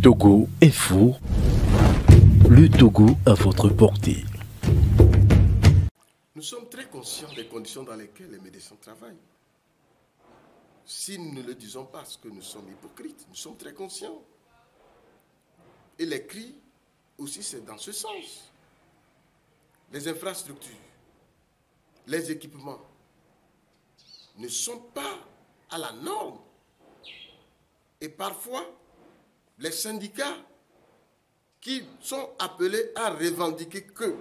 Togo Info, le Togo à votre portée. Nous sommes très conscients des conditions dans lesquelles les médecins travaillent. Si nous ne le disons pas, parce que nous sommes hypocrites, nous sommes très conscients. Et les cris aussi, c'est dans ce sens. Les infrastructures, les équipements ne sont pas à la norme. Et parfois, les syndicats qui sont appelés à revendiquer que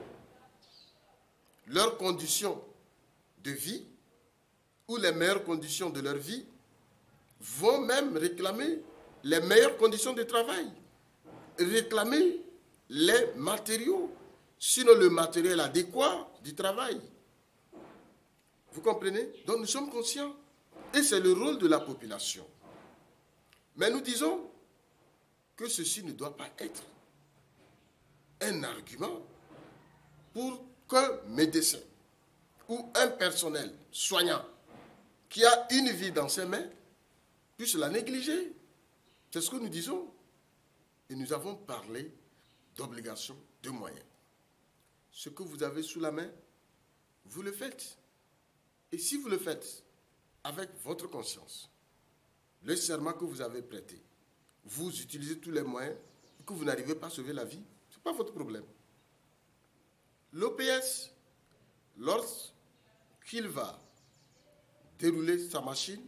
leurs conditions de vie ou les meilleures conditions de leur vie vont même réclamer les meilleures conditions de travail, réclamer les matériaux, sinon le matériel adéquat du travail. Vous comprenez? Donc nous sommes conscients et c'est le rôle de la population. Mais nous disons que ceci ne doit pas être un argument pour qu'un médecin ou un personnel soignant qui a une vie dans ses mains puisse la négliger. C'est ce que nous disons. Et nous avons parlé d'obligation de moyens. Ce que vous avez sous la main, vous le faites. Et si vous le faites avec votre conscience, le serment que vous avez prêté, vous utilisez tous les moyens et que vous n'arrivez pas à sauver la vie, ce n'est pas votre problème. L'OPS, lorsqu'il va dérouler sa machine,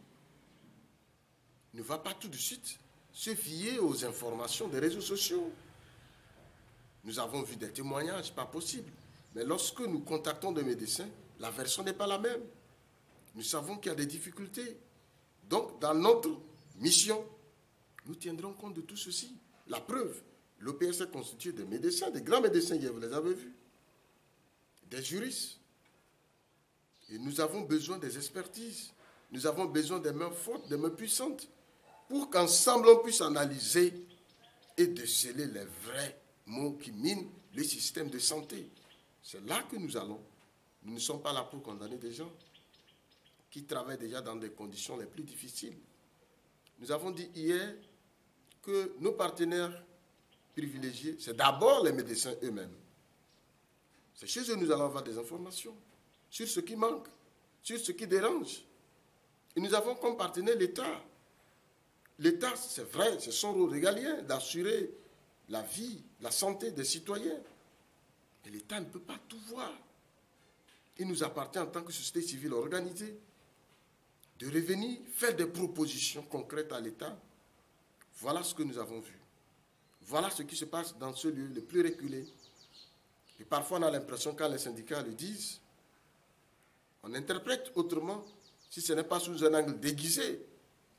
ne va pas tout de suite se fier aux informations des réseaux sociaux. Nous avons vu des témoignages, pas possible. Mais lorsque nous contactons des médecins, la version n'est pas la même. Nous savons qu'il y a des difficultés. Donc, dans notre mission, nous tiendrons compte de tout ceci. La preuve, l'OPS est constitué de médecins, des grands médecins, vous les avez vus, des juristes. Et nous avons besoin des expertises. Nous avons besoin des mains fortes, des mains puissantes, pour qu'ensemble on puisse analyser et déceler les vrais mots qui minent le système de santé. C'est là que nous allons. Nous ne sommes pas là pour condamner des gens qui travaillent déjà dans des conditions les plus difficiles. Nous avons dit hier que nos partenaires privilégiés, c'est d'abord les médecins eux-mêmes. C'est chez eux que nous allons avoir des informations sur ce qui manque, sur ce qui dérange. Et nous avons comme partenaire l'État. L'État, c'est vrai, c'est son rôle régalien d'assurer la vie, la santé des citoyens. Mais l'État ne peut pas tout voir. Il nous appartient en tant que société civile organisée de revenir faire des propositions concrètes à l'État. Voilà ce que nous avons vu. Voilà ce qui se passe dans ce lieu le plus reculé. Et parfois on a l'impression, quand les syndicats le disent, on interprète autrement si ce n'est pas sous un angle déguisé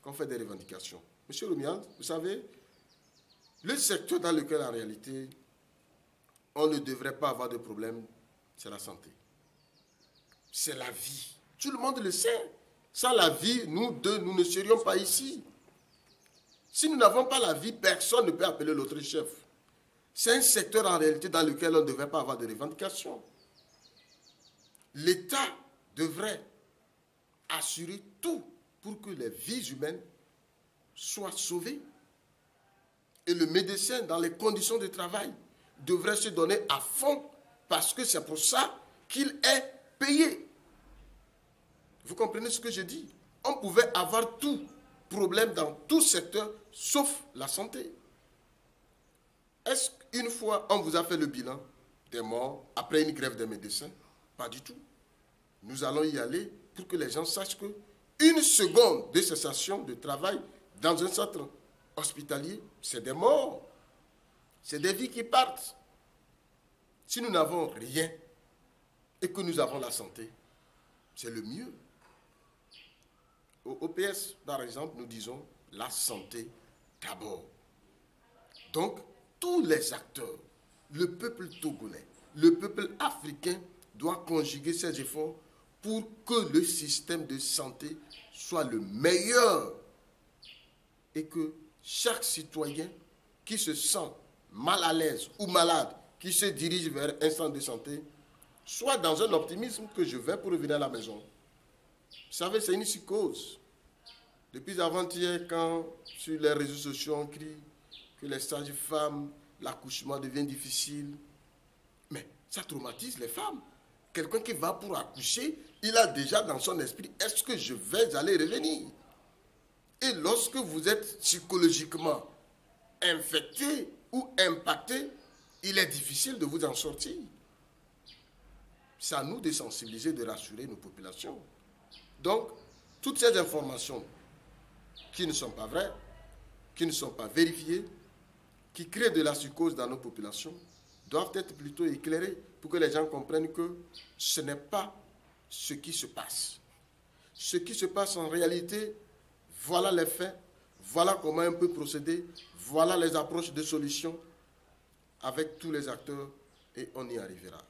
qu'on fait des revendications. Monsieur Romiand, vous savez, le secteur dans lequel en réalité on ne devrait pas avoir de problème, c'est la santé. C'est la vie. Tout le monde le sait. Sans la vie, nous deux, nous ne serions pas ici. Si nous n'avons pas la vie, personne ne peut appeler l'autre chef. C'est un secteur en réalité dans lequel on ne devrait pas avoir de revendications. L'État devrait assurer tout pour que les vies humaines soient sauvées. Et le médecin, dans les conditions de travail, devrait se donner à fond parce que c'est pour ça qu'il est payé. Vous comprenez ce que je dis? On pouvait avoir tout problème dans tout secteur, sauf la santé. Est-ce qu'une fois on vous a fait le bilan des morts après une grève des médecins? Pas du tout. Nous allons y aller pour que les gens sachent qu'une seconde de cessation de travail dans un centre hospitalier, c'est des morts. C'est des vies qui partent. Si nous n'avons rien et que nous avons la santé, c'est le mieux. Au OPS, par exemple, nous disons la santé d'abord. Donc, tous les acteurs, le peuple togolais, le peuple africain doit conjuguer ses efforts pour que le système de santé soit le meilleur et que chaque citoyen qui se sent mal à l'aise ou malade, qui se dirige vers un centre de santé, soit dans un optimisme que je vais pour revenir à la maison. Vous savez, c'est une psychose. Depuis avant-hier, quand sur les réseaux sociaux on crie que les sages-femmes, l'accouchement devient difficile. Mais ça traumatise les femmes. Quelqu'un qui va pour accoucher, il a déjà dans son esprit, est-ce que je vais aller revenir? Et lorsque vous êtes psychologiquement infecté ou impacté, il est difficile de vous en sortir. C'est à nous de sensibiliser, de rassurer nos populations. Donc, toutes ces informations qui ne sont pas vraies, qui ne sont pas vérifiées, qui créent de la psychose dans nos populations, doivent être plutôt éclairées pour que les gens comprennent que ce n'est pas ce qui se passe. Ce qui se passe en réalité, voilà les faits, voilà comment on peut procéder, voilà les approches de solutions avec tous les acteurs et on y arrivera.